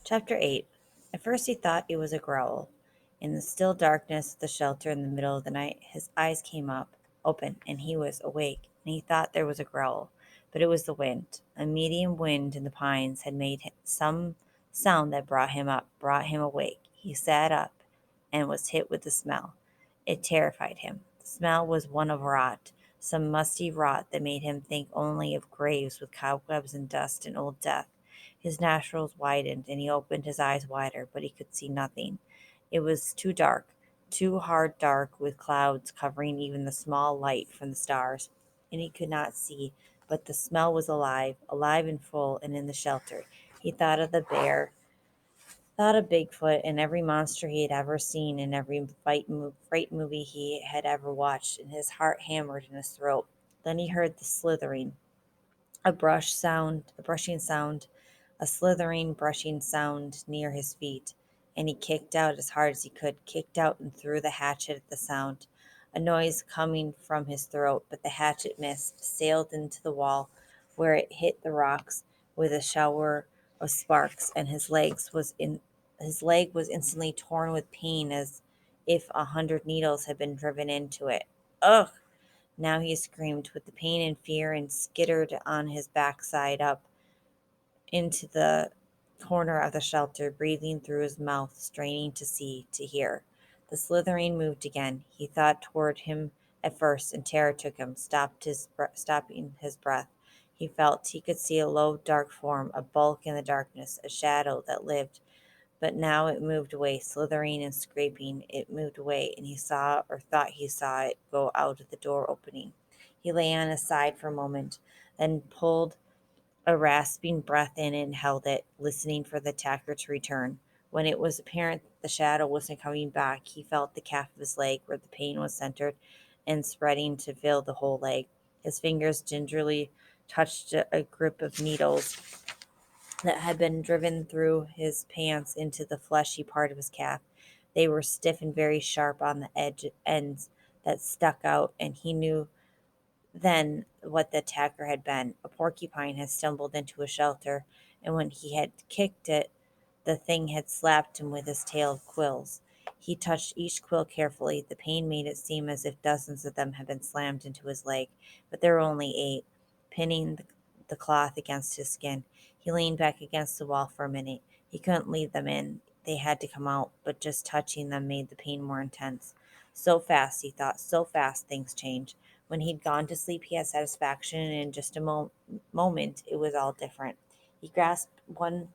Chapter 8. At first he thought it was a growl. In the still darkness of the shelter in the middle of the night, his eyes came open, and he was awake, and he thought there was a growl. But it was the wind. A medium wind in the pines had made some sound that brought him up, brought him awake. He sat up and was hit with the smell. It terrified him. The smell was one of rot, some musty rot that made him think only of graves with cobwebs and dust and old death. His nostrils widened, and he opened his eyes wider, but he could see nothing. It was too dark, too hard dark, with clouds covering even the small light from the stars, and he could not see. But the smell was alive, alive and full, and in the shelter. He thought of the bear, thought of Bigfoot, and every monster he had ever seen, and every fright movie he had ever watched, and his heart hammered in his throat. Then he heard the slithering, a brushing sound, a slithering, brushing sound near his feet, and he kicked out as hard as he could, kicked out and threw the hatchet at the sound. A noise coming from his throat, but the hatchet missed, sailed into the wall, where it hit the rocks with a shower of sparks, and his leg was instantly torn with pain as if 100 needles had been driven into it. Ugh! Now he screamed with the pain and fear and skittered on his backside up into the corner of the shelter, breathing through his mouth, straining to see, to hear. The slithering moved again. He thought toward him at first, and terror took him, stopping his breath. He felt he could see a low, dark form, a bulk in the darkness, a shadow that lived. But now it moved away, slithering and scraping. It moved away, and he saw, or thought he saw, it go out of the door opening. He lay on his side for a moment, then pulled a rasping breath in and held it, listening for the attacker to return. When it was apparent that the shadow wasn't coming back, he felt the calf of his leg where the pain was centered and spreading to fill the whole leg. His fingers gingerly touched a grip of needles that had been driven through his pants into the fleshy part of his calf. They were stiff and very sharp on the ends that stuck out, and he knew then what the attacker had been. A porcupine had stumbled into a shelter, and when he had kicked it, the thing had slapped him with his tail of quills. He touched each quill carefully. The pain made it seem as if dozens of them had been slammed into his leg, but there were only 8, pinning the cloth against his skin. He leaned back against the wall for a minute. He couldn't leave them in. They had to come out, but just touching them made the pain more intense. So fast, he thought, so fast things change. When he'd gone to sleep, he had satisfaction, and in just a moment, it was all different. He grasped one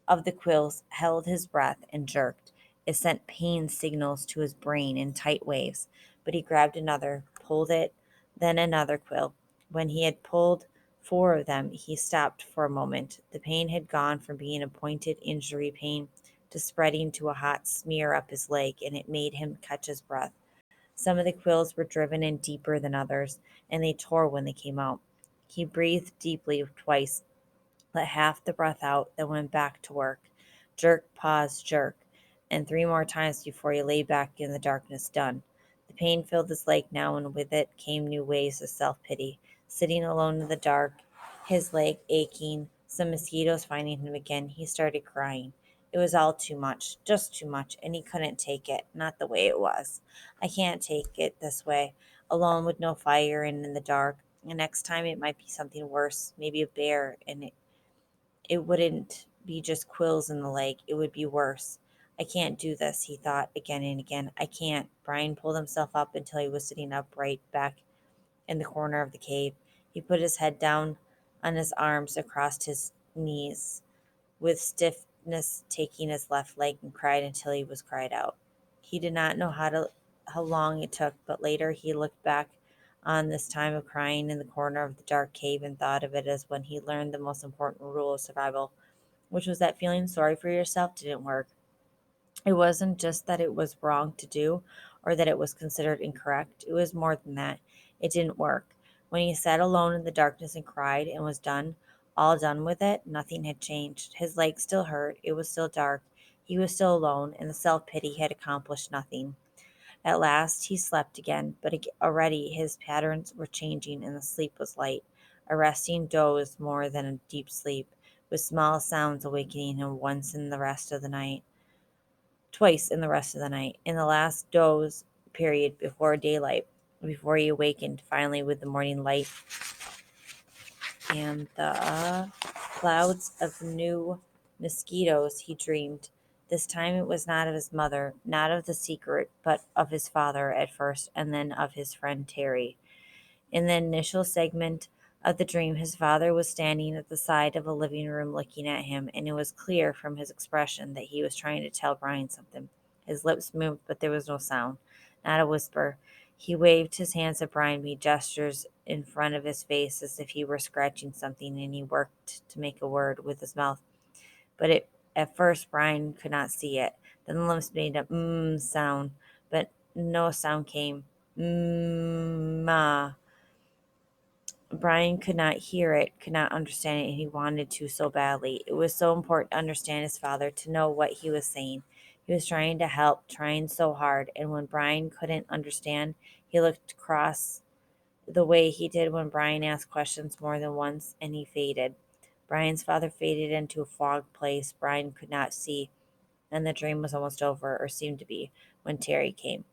of the quills, held his breath, and jerked. It sent pain signals to his brain in tight waves, but he grabbed another, pulled it, then another quill. When he had pulled 4 of them, he stopped for a moment. The pain had gone from being a pointed injury pain to spreading to a hot smear up his leg, and it made him catch his breath. Some of the quills were driven in deeper than others, and they tore when they came out. He breathed deeply twice, let half the breath out, then went back to work. Jerk, pause, jerk, and 3 more times before he lay back in the darkness, done. The pain filled his leg now, and with it came new waves of self pity. Sitting alone in the dark, his leg aching, some mosquitoes finding him again, he started crying. It was all too much, just too much, and he couldn't take it, not the way it was. I can't take it this way, alone with no fire and in the dark. And next time it might be something worse, maybe a bear, and it wouldn't be just quills in the leg, it would be worse. I can't do this, he thought again and again. I can't. Brian pulled himself up until he was sitting upright back in the corner of the cave. He put his head down on his arms across his knees, with stiffness taking his left leg, and cried until he was cried out. He did not know how long it took, but later he looked back on this time of crying in the corner of the dark cave and thought of it as when he learned the most important rule of survival, which was that feeling sorry for yourself didn't work. It wasn't just that it was wrong to do or that it was considered incorrect. It was more than that. It didn't work. When he sat alone in the darkness and cried and was done, all done with it, nothing had changed. His legs still hurt. It was still dark. He was still alone, and the self pity had accomplished nothing. At last he slept again, but already his patterns were changing and the sleep was light, a resting doze more than a deep sleep. with small sounds awakening him twice in the rest of the night. In the last doze period before daylight, before he awakened finally with the morning light and the clouds of new mosquitoes, he dreamed. This time it was not of his mother, not of the secret, but of his father at first, and then of his friend Terry. In the initial segment of the dream, his father was standing at the side of a living room looking at him, and it was clear from his expression that he was trying to tell Brian something. His lips moved, but there was no sound, not a whisper. He waved his hands at Brian, made gestures in front of his face as if he were scratching something, and he worked to make a word with his mouth. At first, Brian could not see it. Then the lips made a sound, but no sound came. Ma. Brian could not hear it, could not understand it, and he wanted to so badly. It was so important to understand his father, to know what he was saying. He was trying to help, trying so hard, and when Brian couldn't understand, he looked cross the way he did when Brian asked questions more than once, and he faded. Brian's father faded into a fog place Brian could not see, and the dream was almost over, or seemed to be, when Terry came.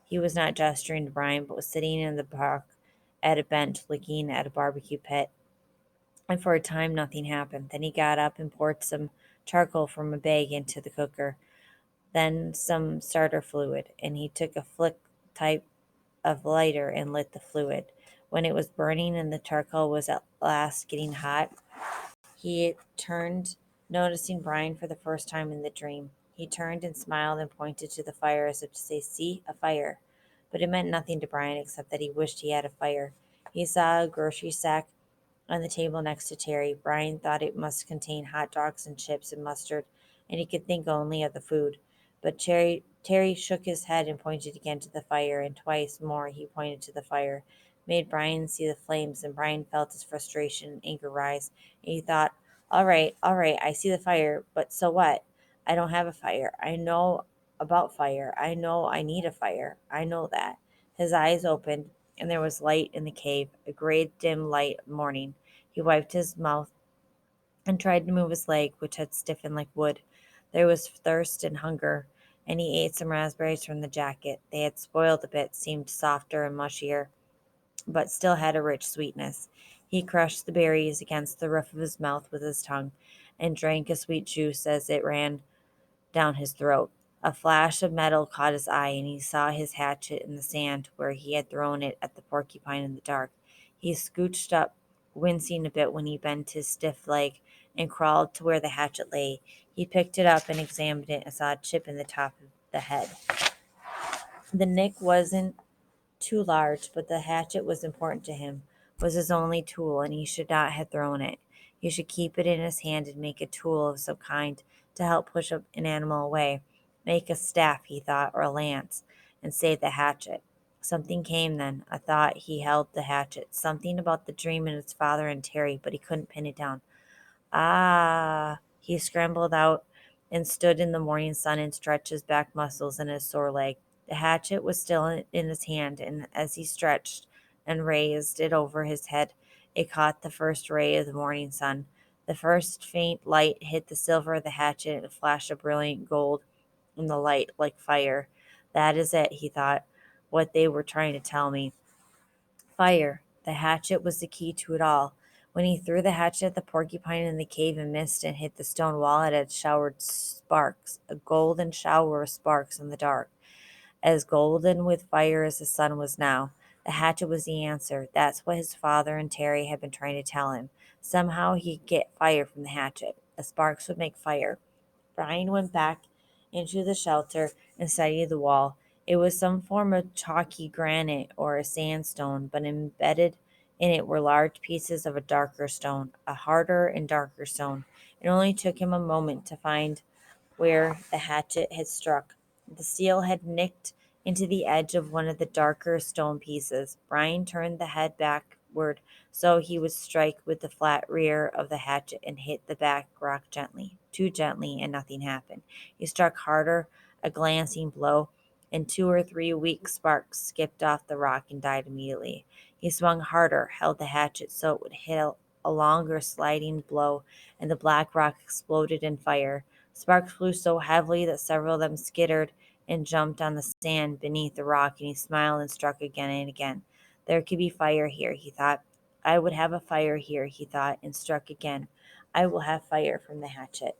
He was not gesturing to Brian, but was sitting in the park at a bench looking at a barbecue pit, and for a time nothing happened. Then he got up and poured some charcoal from a bag into the cooker, then some starter fluid, and he took a flick type of lighter and lit the fluid. When it was burning and the charcoal was at last getting hot, he turned, noticing Brian for the first time in the dream. He turned and smiled and pointed to the fire as if to say, "See, a fire." But it meant nothing to Brian except that he wished he had a fire. He saw a grocery sack on the table next to Terry. Brian thought it must contain hot dogs and chips and mustard, and he could think only of the food. But Terry shook his head and pointed again to the fire, and twice more he pointed to the fire, made Brian see the flames, and Brian felt his frustration and anger rise, and he thought, all right, I see the fire, but so what? I don't have a fire. I know about fire. I know I need a fire. I know that. His eyes opened, and there was light in the cave, a gray dim light of morning. He wiped his mouth and tried to move his leg, which had stiffened like wood. There was thirst and hunger, and he ate some raspberries from the jacket. They had spoiled a bit, seemed softer and mushier, but still had a rich sweetness. He crushed the berries against the roof of his mouth with his tongue, and drank a sweet juice as it ran down his throat. A flash of metal caught his eye, and he saw his hatchet in the sand where he had thrown it at the porcupine in the dark. He scooched up, wincing a bit when he bent his stiff leg and crawled to where the hatchet lay. He picked it up and examined it and saw a chip in the top of the head. The nick wasn't too large, but the hatchet was important to him, was his only tool, and he should not have thrown it. He should keep it in his hand and make a tool of some kind to help push an animal away. Make a staff, he thought, or a lance, and save the hatchet. Something came then, a thought. He held the hatchet, something about the dream and its father and Terry, but he couldn't pin it down. Ah! He scrambled out and stood in the morning sun and stretched his back muscles and his sore leg. The hatchet was still in his hand, and as he stretched and raised it over his head, it caught the first ray of the morning sun. The first faint light hit the silver of the hatchet and flashed a brilliant gold in the light like fire. That is it, he thought, what they were trying to tell me. Fire. The hatchet was the key to it all. When he threw the hatchet at the porcupine in the cave and missed and hit the stone wall, it had showered sparks, a golden shower of sparks in the dark, as golden with fire as the sun was now. The hatchet was the answer. That's what his father and Terry had been trying to tell him. Somehow he could get fire from the hatchet. The sparks would make fire. Brian went back into the shelter and studied the wall. It was some form of chalky granite or a sandstone, but embedded in it were large pieces of a darker stone, a harder and darker stone. It only took him a moment to find where the hatchet had struck. The steel had nicked into the edge of one of the darker stone pieces. Brian turned the head backward so he would strike with the flat rear of the hatchet and hit the back rock gently, too gently, and nothing happened. He struck harder, a glancing blow, and two or three weak sparks skipped off the rock and died immediately. He swung harder, held the hatchet so it would hit a longer sliding blow, and the black rock exploded in fire. Sparks flew so heavily that several of them skittered and jumped on the sand beneath the rock, and he smiled and struck again and again. There could be fire here, he thought. I would have a fire here, he thought, and struck again. I will have fire from the hatchet.